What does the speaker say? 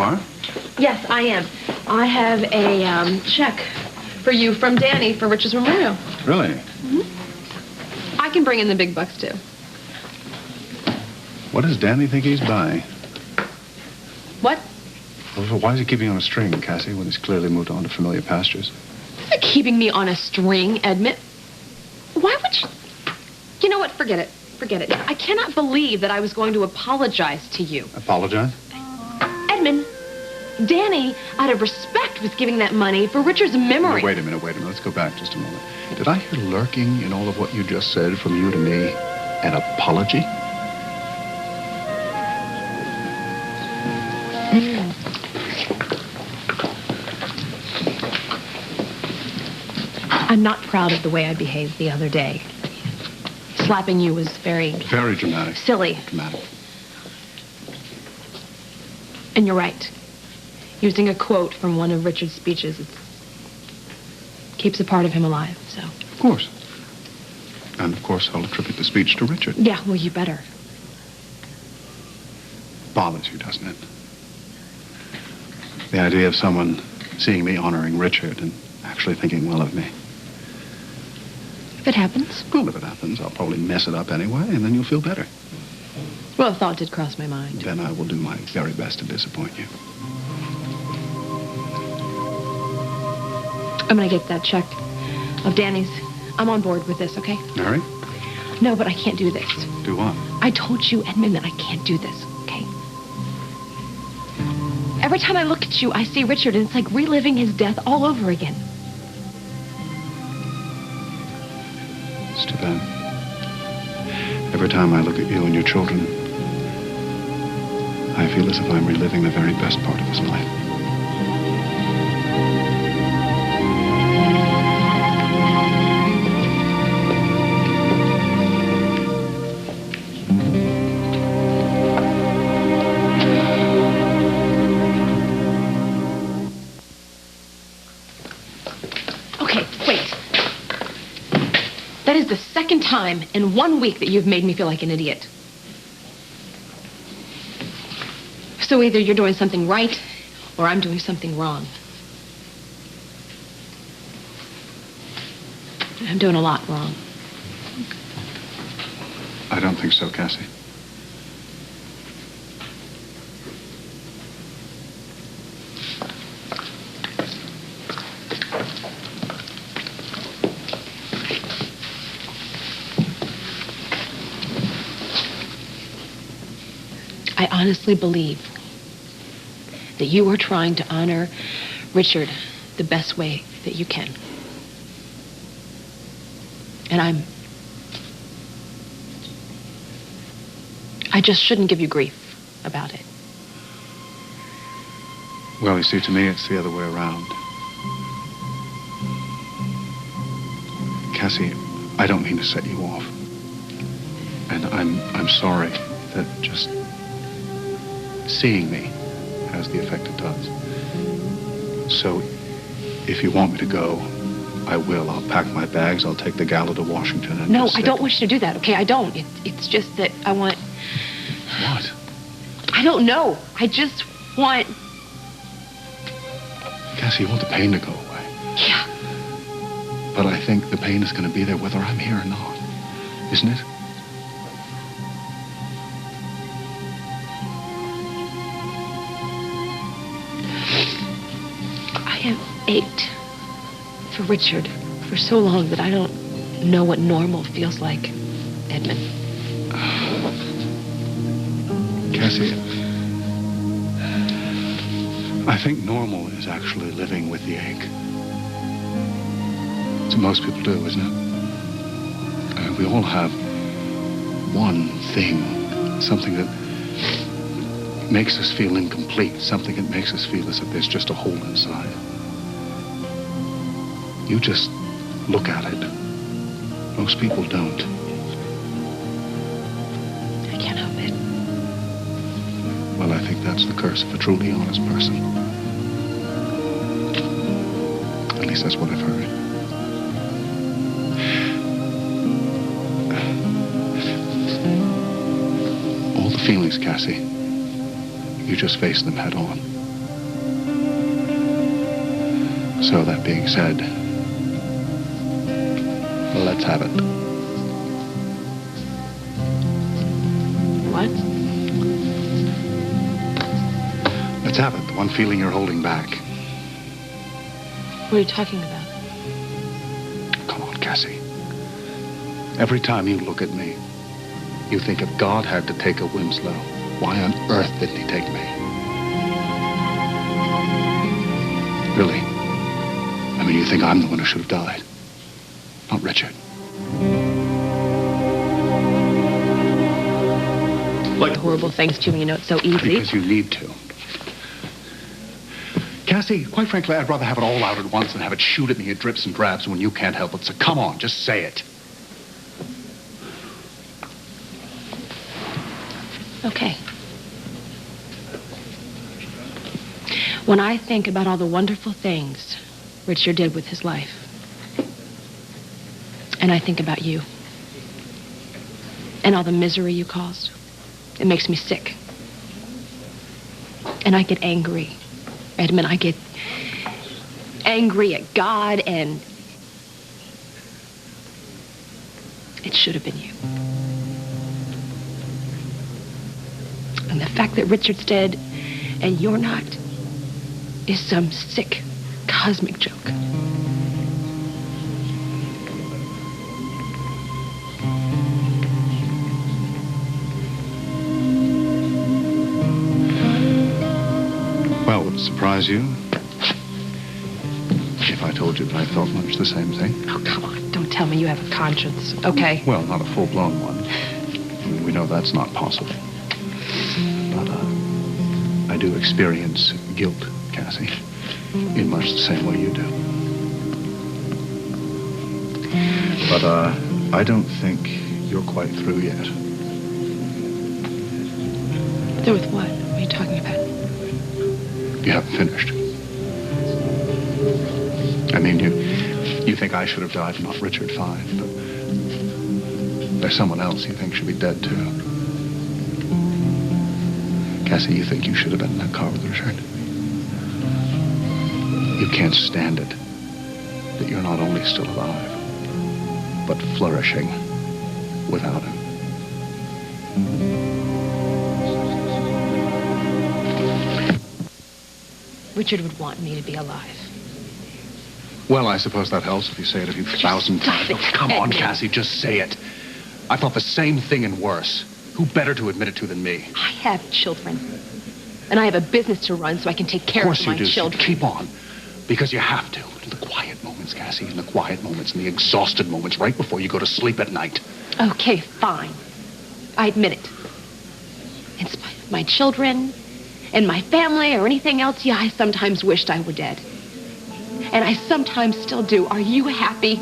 are? Yes, I am. I have a check for you from Danny for Richard's memorial. Really? I can bring in the big bucks, too. What does Danny think he's buying? What? Well, why is he keeping on a string, Cassie, when he's clearly moved on to familiar pastures? He's not keeping me on a string, Edmund. Why would you... You know what? Forget it. Forget it. I cannot believe that I was going to apologize to you. Apologize? Edmund, Danny, out of respect, was giving that money for Richard's memory. Wait a minute. Let's go back just a moment. Did I hear lurking in all of what you just said from you to me an apology? I'm not proud of the way I behaved the other day. Slapping you was very dramatic. Silly. Dramatic. And you're right. Using a quote from one of Richard's speeches, it keeps a part of him alive, so. Of course. And of course, I'll attribute the speech to Richard. Yeah, well, you better. Bothers you, doesn't it? The idea of someone seeing me honoring Richard and actually thinking well of me. If it happens. Well, if it happens, I'll probably mess it up anyway, and then you'll feel better. Well, a thought did cross my mind. Then I will do my very best to disappoint you. I'm gonna get that check of Danny's. I'm on board with this, okay? Mary? No, but I can't do this. Do what? I told you, Edmund, that I can't do this, okay? Every time I look at you, I see Richard, and it's like reliving his death all over again. It's too bad. Every time I look at you and your children, I feel as if I'm reliving the very best part of his life. Okay, wait. That is the second time in 1 week that you've made me feel like an idiot. So either you're doing something right, or I'm doing something wrong. I'm doing a lot wrong. I don't think so, Cassie. I honestly believe that you are trying to honor Richard the best way that you can. And I just shouldn't give you grief about it. Well, you see, to me, it's the other way around. Cassie, I don't mean to set you off. And I'm sorry that just seeing me has the effect it does. So, if you want me to go, I will. I'll pack my bags. I'll take the gala to Washington and No, I don't wish you to do that, okay? I don't. It's just that I want... What? I don't know. I just want... Cassie, you want the pain to go away. Yeah. But I think the pain is going to be there whether I'm here or not. Isn't it? I have ached for Richard for so long that I don't know what normal feels like, Edmund. Cassie, I think normal is actually living with the ache. That's what most people do, isn't it? We all have one thing, something that makes us feel incomplete, something that makes us feel as if there's just a hole inside. You just look at it. Most people don't. I can't help it. Well, I think that's the curse of a truly honest person. At least that's what I've heard. All the feelings, Cassie, you just face them head on. So that being said, let's have it. What? Let's have it. The one feeling you're holding back. What are you talking about? Come on, Cassie. Every time you look at me, you think if God had to take a Winslow, why on earth didn't he take me? Really? I mean, you think I'm the one who should have died, not Richard. Like horrible things to me, you know it's so easy. Because you need to. Cassie, quite frankly, I'd rather have it all out at once than have it shoot at me at drips and drabs when you can't help it. So come on, just say it. Okay. When I think about all the wonderful things Richard did with his life, and I think about you, and all the misery you caused, it makes me sick. And I get angry. Edmund, I get angry at God, and it should have been you. And the fact that Richard's dead and you're not is some sick, cosmic joke. Well, would it surprise you if I told you that I felt much the same thing? Oh, come on. Don't tell me you have a conscience, okay? Well, not a full-blown one. I mean, we know that's not possible. But I do experience guilt, Cassie, in much the same way you do. But I don't think you're quite through yet. Through with what? What are you talking about? You haven't finished. I mean, you think I should have died, not Richard, fine, but there's someone else you think should be dead, too. Cassie, you think you should have been in that car with Richard. You can't stand it that you're not only still alive, but flourishing without him. Richard would want me to be alive. Well, I suppose that helps if you say it a few thousand times. it, Oh, come on, Edmund. Cassie, just say it. I thought the same thing and worse. Who better to admit it to than me? I have children. And I have a business to run so I can take care of my children. Keep on. Because you have to. In the quiet moments, Cassie. In the quiet moments, in the exhausted moments, right before you go to sleep at night. Okay, fine. I admit it. In spite of my children and my family or anything else, yeah, I sometimes wished I were dead. And I sometimes still do. Are you happy?